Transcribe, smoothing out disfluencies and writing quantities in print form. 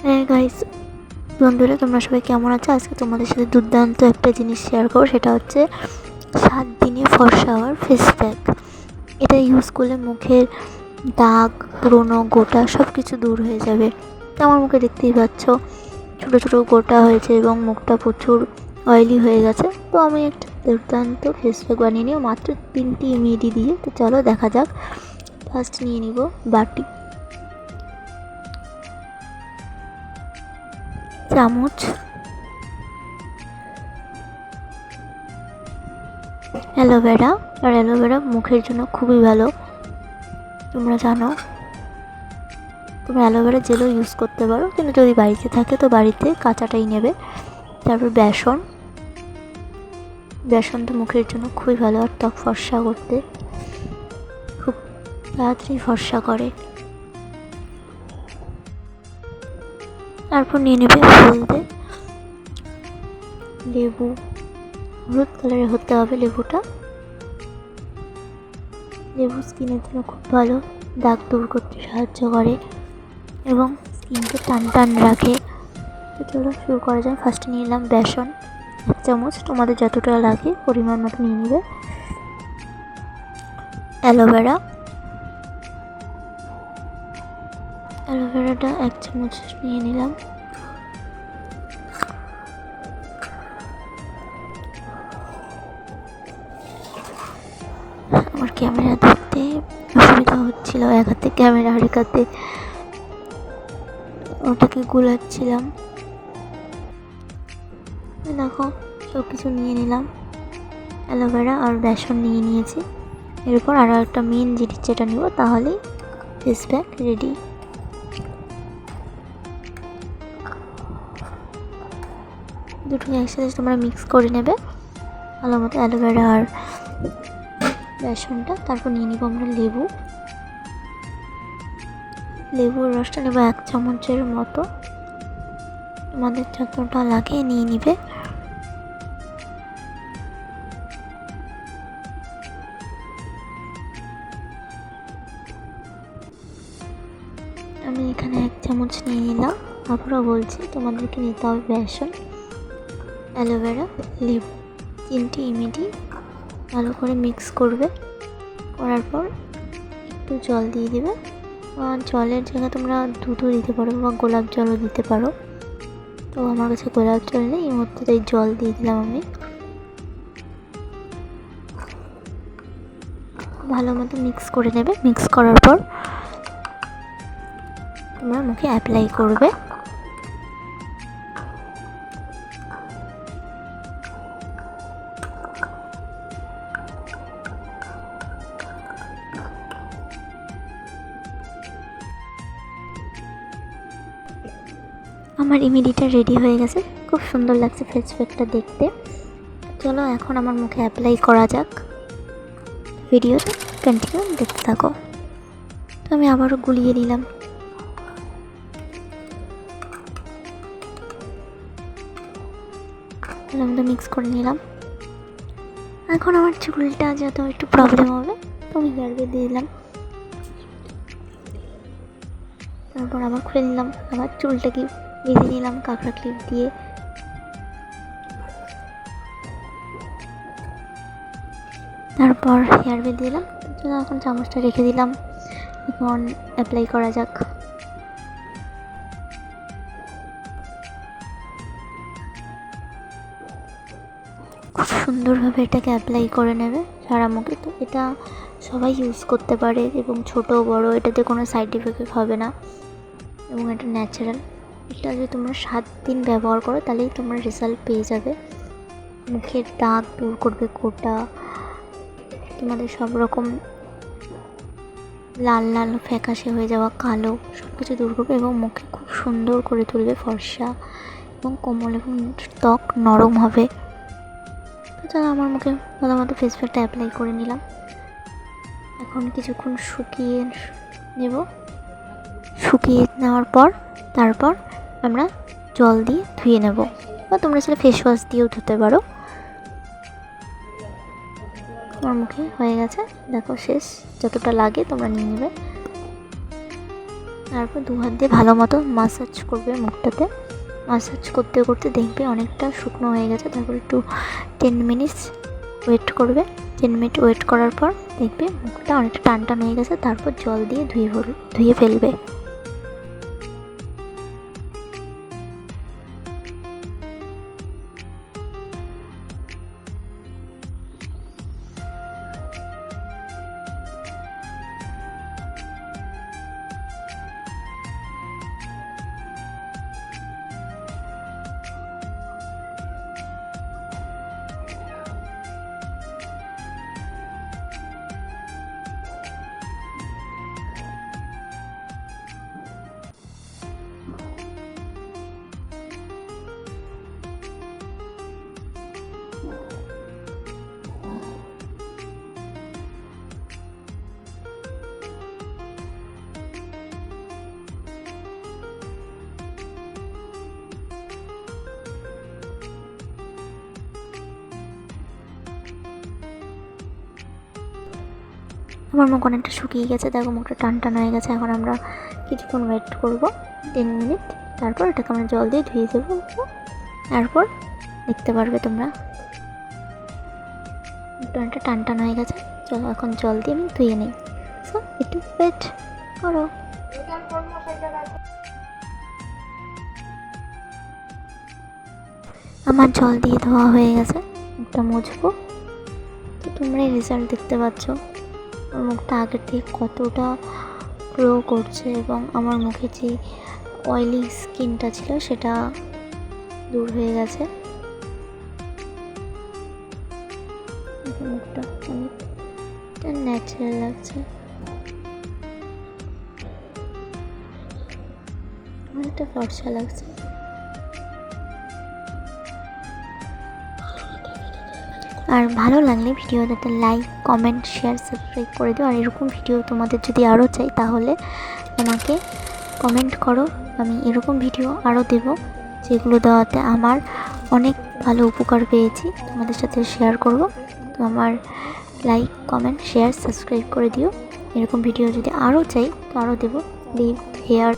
হ্যাঁ গাইস, বন্ধুরা তোমরা সবাই কেমন আছো? আজকে তোমাদের সাথে দুর্দান্ত একটা জিনিস শেয়ার করবো, সেটা হচ্ছে 7 দিনে ফর্সা হওয়ার ফেস প্যাক। এটা ইউজ করলে মুখের দাগ, পুরনো গোটা সব কিছু দূর হয়ে যাবে। তো আমার মুখে দেখতেই পাচ্ছ ছোটো ছোটো গোটা হয়েছে এবং মুখটা প্রচুর অয়েলি হয়ে গেছে। তো আমি একটা দুর্দান্ত ফেস প্যাক বানিয়ে নিও মাত্র 3টি ইমিডি দিয়ে। তো চলো দেখা যাক। ফার্স্ট নিয়ে নিব বাটি, চামচ, অ্যালোভেরা। আর অ্যালোভেরা মুখের জন্য খুবই ভালো, তোমরা জানো। তোমরা অ্যালোভেরা জেলও ইউজ করতে পারো, কিন্তু যদি বাড়িতে থাকে তো বাড়িতে কাঁচাটাই নেবে। তারপর বেসন। বেসন তো মুখের জন্য খুবই ভালো, আর ত্বক ফর্সা করতে খুব তাড়াতাড়ি ফর্সা করে। তারপর নিয়ে নেবে হলদে, লেবু। হলুদ কালারের হতে হবে লেবুটা। লেবু স্কিনের জন্য খুব ভালো, দাগ দূর করতে সাহায্য করে এবং স্কিনকে টান টান রাখে। তো চলো শুরু করা যায়। ফার্স্টে নিয়ে নিলাম বেসন 1 চামচ, তোমাদের যতটা লাগে পরিমাণ মতো নিয়ে নেবে। অ্যালোভেরা, অ্যালোভেরাটা 1 চামচ নিয়ে নিলাম। আমার ক্যামেরা ধরতে অসুবিধা হচ্ছিল, এক হাতে ক্যামেরা আর এক হাতে ওটাকে গুলাচ্ছিলাম। দেখো সব কিছু নিয়ে নিলাম, অ্যালোভেরা আর বেসন নিয়ে নিয়েছি। এরপর আরও একটা মেন জিনিস যেটা নেব, তাহলেই ফেস প্যাক রেডি। দুটোকে একসাথে তোমরা মিক্স করে নেবে ভালো মতো, অ্যালোভেরা আর বেসনটা। তারপর নিয়ে নিব আমরা লেবু। লেবুর রসটা নেব 1 চামচের মতো, তোমাদের যতটা লাগে নিয়ে নিবে। আমি এখানে 1 চামচ নিয়ে নিলাম। আবারও বলছি, তোমাদেরকে নিতে হবে বেসন, অ্যালোভেরা, লেবু, 3টি ইমিডি। ভালো করে মিক্স করবে। করার পর একটু জল দিয়ে দেবে। জলের জায়গায় তোমরা দুধও দিতে পারো বা গোলাপ জলও দিতে পারো। তো আমার কাছে গোলাপ জল নেই, এই মুহূর্তে তাই জল দিয়ে দিলাম আমি। ভালো মতো মিক্স করে নেবে। মিক্স করার পর তোমরা মুখে অ্যাপ্লাই করবে। আমার ইমিডিটা রেডি হয়ে গেছে, খুব সুন্দর লাগছে ফেস প্যাকটা দেখতে। চলো এখন আমার মুখে অ্যাপ্লাই করা যাক। ভিডিওটা কন্টিনিউ দেখতে থাকো। তো আমি আবারও গুলিয়ে নিলাম। ভালো মতো মিক্স করে নিলাম। এখন আমার চুলটা যত একটু প্রবলেম হবে তো আমি হেয়ারবে দিয়ে দিলাম। তারপর আবার খুলে নিলাম, আবার চুলটাকে বেঁধে নিলাম কাঁকড়া ক্লিপ দিয়ে। তারপর হেয়ারবে দিলাম। এখন চামচটা রেখে দিলাম। এখন অ্যাপ্লাই করা যাক। খুব সুন্দরভাবে এটাকে অ্যাপ্লাই করে নেবে সারা মুখে। তো এটা সবাই ইউজ করতে পারে এবং ছোট বড় এটাতে কোনো সাইড এফেক্ট হবে না এবং এটা ন্যাচারাল। এটা যদি তোমরা 7 দিন ব্যবহার করো তাহলেই তোমরা রেজাল্ট পেয়ে যাবে। মুখের দাগ দূর করবে, গোটা, তোমাদের সব রকম লাল লাল ফ্যাকাশে হয়ে যাওয়া, কালো সব কিছু দূর করবে এবং মুখে খুব সুন্দর করে তুলবে ফর্সা এবং কোমল, এবং ত্বক নরম হবে। তো চলো আমার মুখে ভালো মতো ফেস প্যাকটা অ্যাপ্লাই করে নিলাম। এখন কিছুক্ষণ শুকিয়ে নেব। শুকিয়ে নেওয়ার পর তারপর আমরা জল দিয়ে ধুয়ে নেব, বা তোমরা সেটা ফেস ওয়াশ দিয়েও ধুতে পারো। আমার মুখে হয়ে গেছে, দেখো শেষ। যতটা লাগে তোমরা নিয়ে নেবে। তারপর 2 হাত দিয়ে ভালো মতো মাসাজ করবে মুখটাতে। মাসাজ করতে করতে দেখবে অনেকটা শুকনো হয়ে গেছে। তারপর একটু 10 মিনিটস ওয়েট করবে। 10 মিনিট ওয়েট করার পর দেখবে মুখটা অনেকটা টান টান হয়ে গেছে। তারপর জল দিয়ে ধুয়ে ফেলবে। আমার মুখ অনেকটা শুকিয়ে গেছে, দেখো মুখটা টান টান হয়ে গেছে। এখন আমরা কিছুক্ষণ ওয়েট করবো, 10 মিনিট। তারপর এটাকে আমরা জল দিয়ে ধুয়ে দেবো। তারপর দেখতে পারবে তোমরা মুখটা অনেকটা টান টান হয়ে গেছে। চলো এখন জল দিয়ে আমি ধুয়ে নিই। সো একটু ওয়েট করো। আমার জল দিয়ে ধোয়া হয়ে গেছে, মুখটা মুছবো। তো তোমরা রেজাল্ট দেখতে পাচ্ছ আমার মুখটা আগের থেকে কতটা গ্লো করছে, এবং আমার মুখে যে অয়েলি স্কিনটা ছিল সেটা দূর হয়ে গেছে। মুখটা অনেকটা ন্যাচারাল লাগছে, অনেকটা ফর্সা লাগছে। আর ভালো লাগলে ভিডিওটাতে লাইক, কমেন্ট, শেয়ার, সাবস্ক্রাইব করে দিও। আর এরকম ভিডিও তোমাদের যদি আরও চাই তাহলে আমাকে কমেন্ট করো, আমি এরকম ভিডিও আরও দেবো, যেগুলো দেওয়াতে আমার অনেক ভালো উপকার পেয়েছি, তোমাদের সাথে শেয়ার করব। তো আমার লাইক, কমেন্ট, শেয়ার, সাবস্ক্রাইব করে দিও। এরকম ভিডিও যদি আরও চাই তো আরও দেবো। Live here